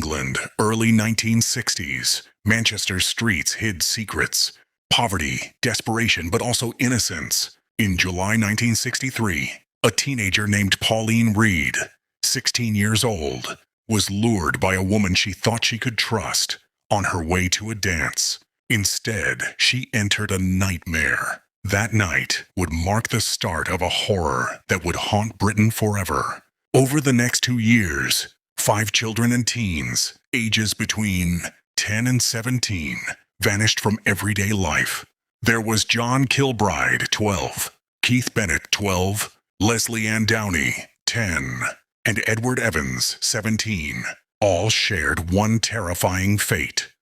England, early 1960s. Manchester's streets hid secrets, poverty, desperation, but also innocence. In July 1963, a teenager named Pauline Reade, 16 years old, was lured by a woman she thought she could trust on her way to a dance. Instead, she entered a nightmare. That night would mark the start of a horror that would haunt Britain forever. Over the next 2 years, 5 children and teens, ages between 10 and 17, vanished from everyday life. There was John Kilbride, 12, Keith Bennett, 12, Lesley and Downey, 10, and Edward Evans, 17. All shared one terrifying fate.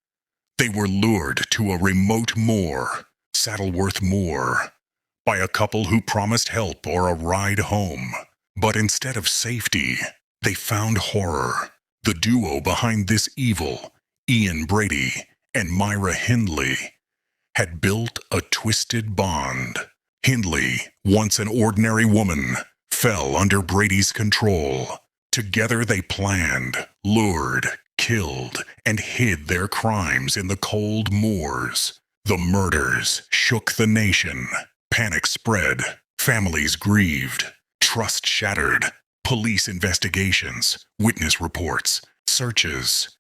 They were lured to a remote moor, Saddleworth Moor, by a couple who promised help or a ride home. But instead of safety, they found horror. The duo behind this evil, Brady Myra Hindley, had built a twisted bond. Hindley, once an ordinary woman, fell under Brady's control. Together they planned, lured, killed, and hid their crimes in the cold moors. The murders shook the nation. Panic spread. Families grieved. Trust shattered. Police investigations, witness reports, searches.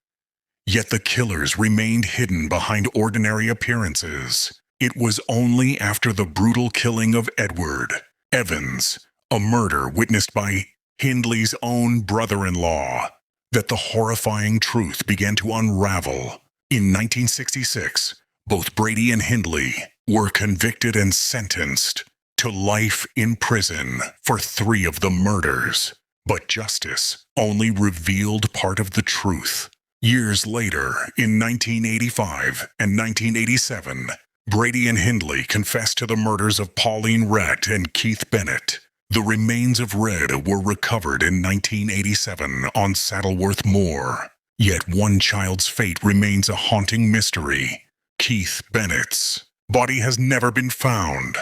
Yet the killers remained hidden behind ordinary appearances. It was only after the brutal killing of Edward Evans, a murder witnessed by Hindley's own brother-in-law, that the horrifying truth began to unravel. In 1966, both Brady and Hindley were convicted and sentenced to life in prison for 3 of the murders. But justice only revealed part of the truth. Years later, in 1985 and 1987, Brady and Hindley confessed to the murders of Pauline Reade and Keith Bennett. The remains of Reade were recovered in 1987 on Saddleworth Moor. Yet one child's fate remains a haunting mystery. Keith Bennett's body has never been found,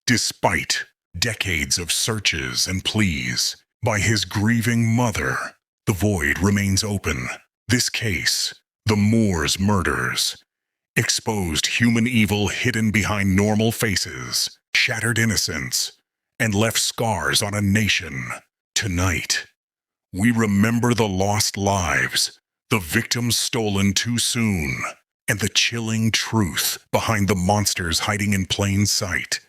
despite decades of searches and pleas by his grieving mother. The void remains open. This case, the Moor's murders, exposed human evil hidden behind normal faces, shattered innocence, and left scars on a nation. Tonight, we remember the lost lives, the victims stolen too soon, and the chilling truth behind the monsters hiding in plain sight.